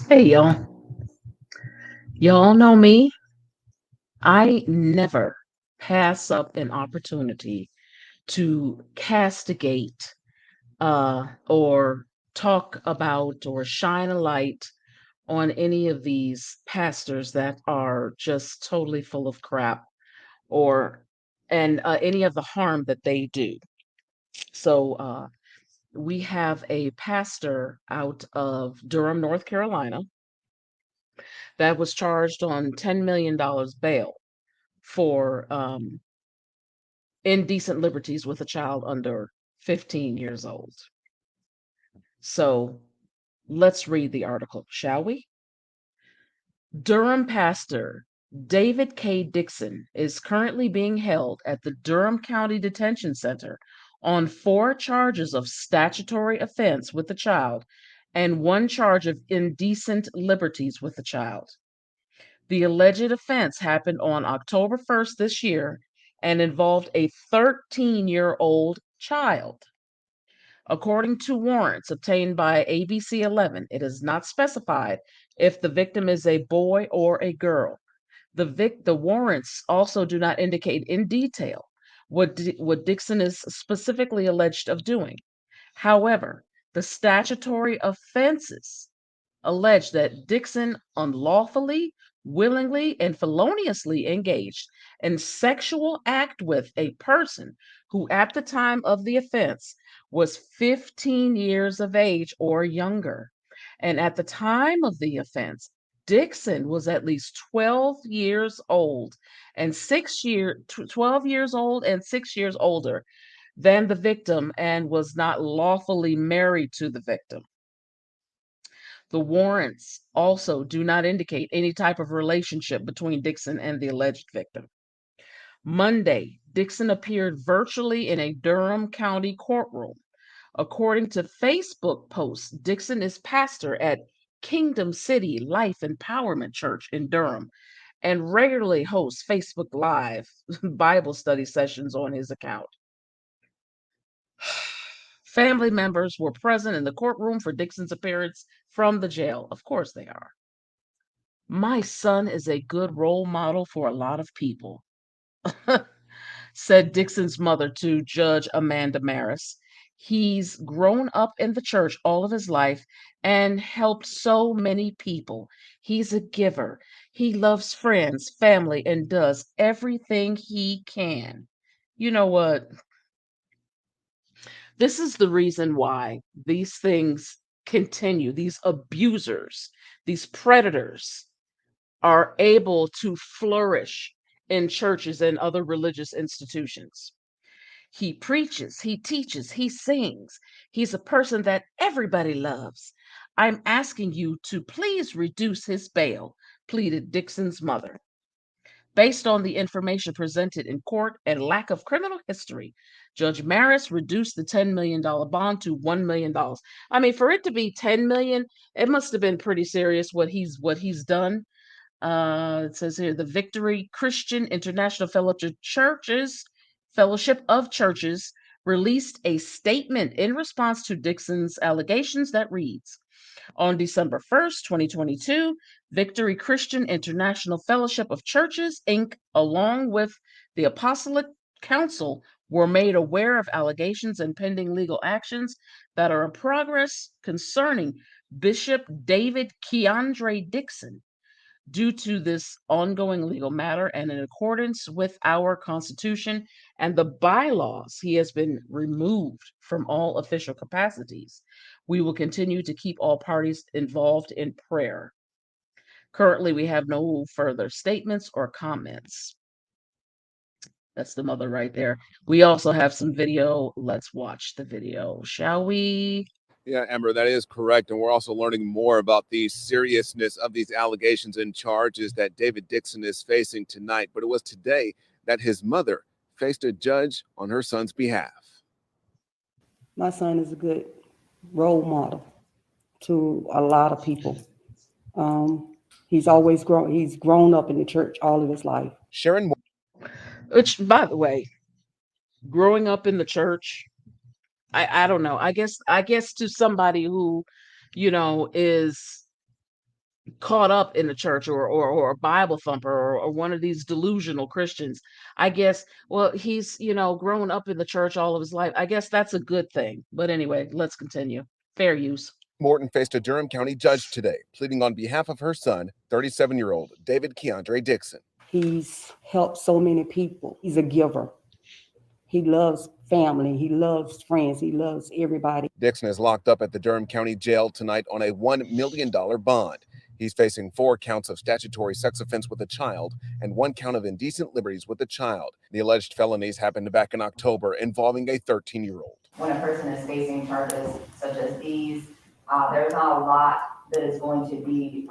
Hey, y'all. Y'all know me. I never pass up an opportunity to castigate or talk about or shine a light on any of these pastors that are just totally full of crap or and any of the harm that they do. So we have a pastor out of Durham, North Carolina, that was charged on $10 million bail for indecent liberties with a child under 15 years old. So let's read the article, shall we? Durham pastor David K. Dixon is currently being held at the Durham County Detention Center on four charges of statutory offense with a child and one charge of indecent liberties with a child. The alleged offense happened on October 1st this year and involved a 13-year-old child. According to warrants obtained by ABC 11, it is not specified if the victim is a boy or a girl. The warrants also do not indicate in detail what Dixon is specifically alleged of doing. However, the statutory offenses alleged that Dixon unlawfully, willingly, and feloniously engaged in sexual act with a person who at the time of the offense was 15 years of age or younger. And at the time of the offense, Dixon was at least 12 years old and 12 years old and 6 years older than the victim and was not lawfully married to the victim. The warrants also do not indicate any type of relationship between Dixon and the alleged victim. Monday, Dixon appeared virtually in a Durham County courtroom. According to Facebook posts, Dixon is pastor at Kingdom City Life Empowerment Church in Durham and regularly hosts Facebook Live Bible study sessions on his account. Family members were present in the courtroom for Dixon's appearance from the jail. Of course they are. My son is a good role model for a lot of people, said Dixon's mother to Judge Amanda Maris. He's grown up in the church all of his life and helped so many people. He's a giver. He loves friends, family, and does everything he can. You know what? This is the reason why these things continue. These abusers, these predators are able to flourish in churches and other religious institutions. He preaches, he teaches, he sings. He's a person that everybody loves. I'm asking you to please reduce his bail, pleaded Dixon's mother. Based on the information presented in court and lack of criminal history, Judge Maris reduced the $10 million bond to $1 million. I mean, for it to be 10 million, it must have been pretty serious what he's done. It says here the Victory Christian International Fellowship of Churches released a statement in response to Dixon's allegations that reads, on December 1st, 2022, Victory Christian International Fellowship of Churches, Inc., along with the Apostolic Council, were made aware of allegations and pending legal actions that are in progress concerning Bishop David Keandre Dixon. Due to this ongoing legal matter and in accordance with our Constitution and the bylaws, he has been removed from all official capacities. We will continue to keep all parties involved in prayer. Currently, we have no further statements or comments. That's the mother right there. We also have some video. Let's watch the video, shall we? Yeah, Amber, that is correct. And we're also learning more about the seriousness of these allegations and charges that David Dixon is facing tonight. But it was today that his mother faced a judge on her son's behalf. My son is a good role model to a lot of people. He's always grown. He's grown up in the church all of his life. Sharon, Which, by the way, growing up in the church, I don't know. I guess to somebody who, is caught up in the church, or a Bible thumper, or one of these delusional Christians. I guess, well, he's, grown up in the church all of his life. I guess that's a good thing. But anyway, let's continue. Fair use. Morton faced a Durham County judge today, pleading on behalf of her son, 37-year-old David Keandre Dixon. He's helped so many people. He's a giver. He loves family. He loves friends. He loves everybody. Dixon is locked up at the Durham County Jail tonight on a $1 million bond. He's facing 4 counts of statutory sex offense with a child and 1 count of indecent liberties with a child. The alleged felonies happened back in October, involving a 13-year-old. When a person is facing charges such as these, there's not a lot that is going to be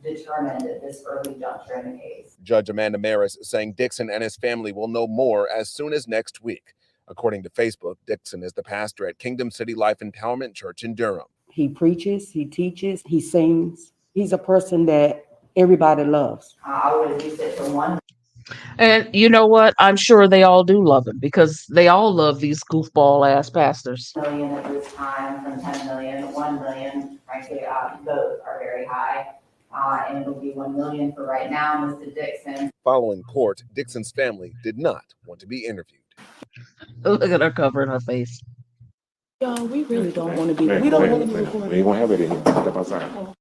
determined at this early juncture in the case. Judge Amanda Maris saying Dixon and his family will know more as soon as next week. According to Facebook, Dixon is the pastor at Kingdom City Life Empowerment Church in Durham. He preaches, he teaches, he sings. He's a person that everybody loves. I would reduce it to 1 And you know what? I'm sure they all do love him, because they all love these goofball ass pastors. million at this time, from 10 million, 1 million, frankly, both are very high. And it'll be 1 million for right now, Mr. Dixon. Following court, Dixon's family did not want to be interviewed. Look at her covering her face. Yo, we really don't want to be. We don't want to be recorded. We ain't gonna have it in here. Step outside.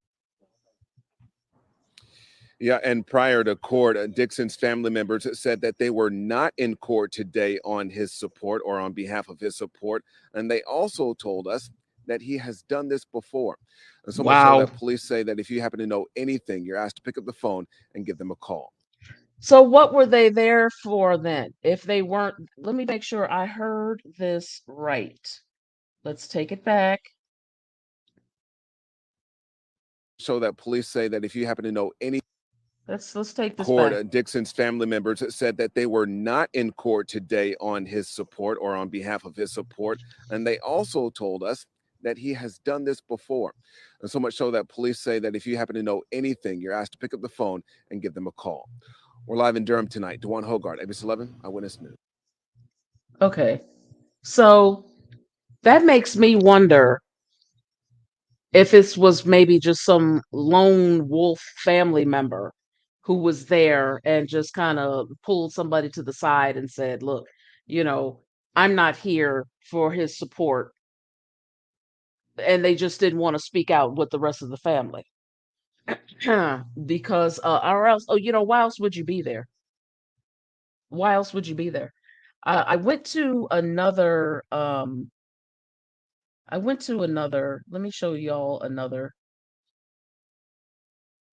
Yeah, and prior to court, Dixon's family members said that they were not in court today on his support or on behalf of his support. And they also told us that he has done this before. And so much so that police say that if you happen to know anything, you're asked to pick up the phone and give them a call. So what were they there for then? If they weren't, let me make sure I heard this right. Let's take it back. So that police say that if you happen to know any Let's take this court, back. Dixon's family members said that they were not in court today on his support or on behalf of his support. And they also told us that he has done this before. And so much so that police say that if you happen to know anything, you're asked to pick up the phone and give them a call. We're live in Durham tonight. Dewan Hogart, ABC 11, Eyewitness News. Okay. So that makes me wonder if this was maybe just some lone wolf family member who was there and just kind of pulled somebody to the side and said, look, I'm not here for his support. And they just didn't want to speak out with the rest of the family. Because, or else, why else would you be there? Why else would you be there? I went to another, let me show y'all another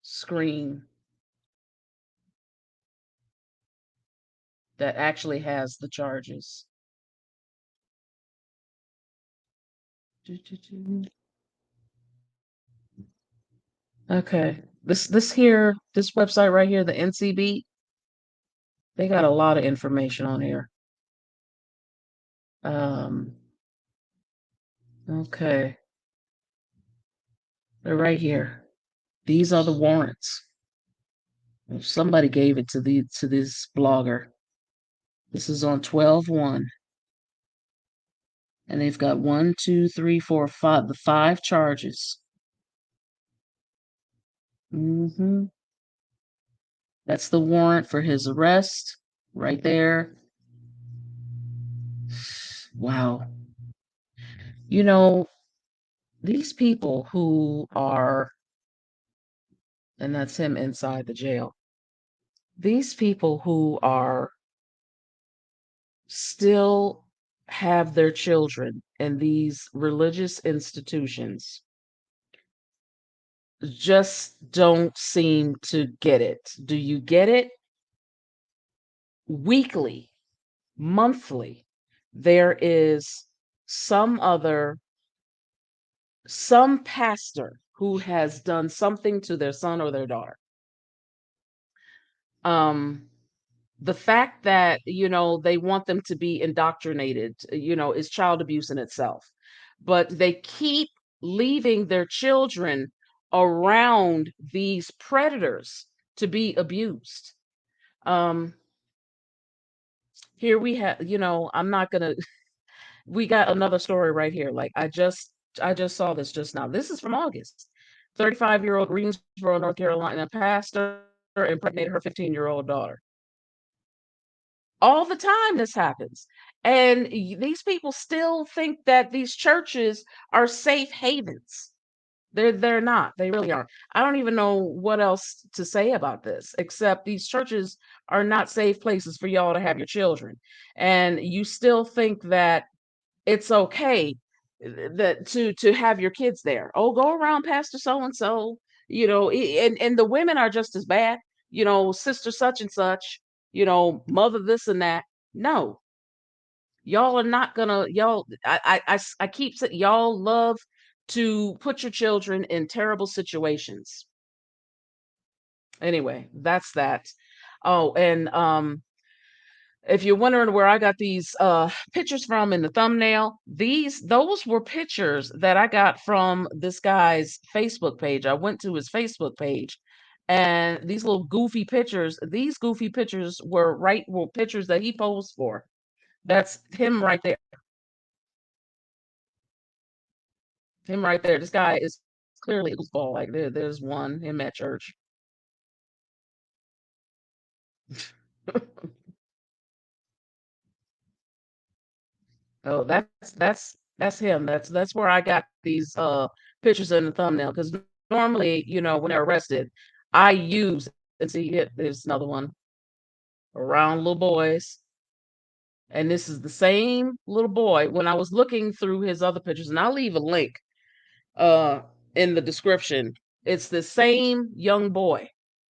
screen that actually has the charges. Okay, this website right here, the NCB, they got a lot of information on here. Okay, they're right here. These are the warrants. Somebody gave it to this blogger. This is on 12/1. And they've got 1, 2, 3, 4, 5, the 5 charges. That's the warrant for his arrest right there. Wow. These people who are, and that's him inside the jail. These people who are still have their children in these religious institutions just don't seem to get it. Do you get it? Weekly, monthly, there is some pastor who has done something to their son or their daughter. The fact that, they want them to be indoctrinated, is child abuse in itself. But they keep leaving their children around these predators to be abused. Here we have, I'm not gonna, we got another story right here. Like I just saw this just now. This is from August. 35-year-old Greensboro, North Carolina pastor impregnated her 15-year-old daughter. All the time this happens. And these people still think that these churches are safe havens. They're not. They really aren't. I don't even know what else to say about this, except these churches are not safe places for y'all to have your children. And you still think that it's okay that to have your kids there. Oh, go around Pastor so and so, and the women are just as bad, sister such and such, mother this and that. No, y'all are not gonna y'all I keep saying y'all love to put your children in terrible situations. Anyway, that's that. Oh, and if you're wondering where I got these pictures from in the thumbnail, those were pictures that I got from this guy's Facebook page. I went to his Facebook page, and these goofy pictures were pictures that he posed for. That's him right there. Him right there. This guy is clearly a goofball. Like there's one him at church. Oh, that's him. That's where I got these pictures in the thumbnail. Because normally, when they're arrested, I use and see it. There's another one around little boys, and this is the same little boy. When I was looking through his other pictures, and I'll leave a link uh in the description. It's the same young boy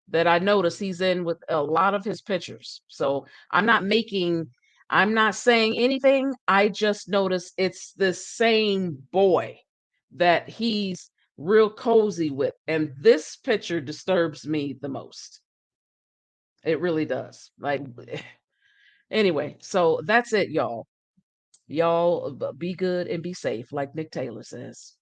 that I noticed he's in with a lot of his pictures. So I'm not saying anything. I just noticed it's the same boy that he's real cozy with. And this picture disturbs me the most. It really does. Like, anyway, so that's it, y'all. Y'all be good and be safe, like Nick Taylor says.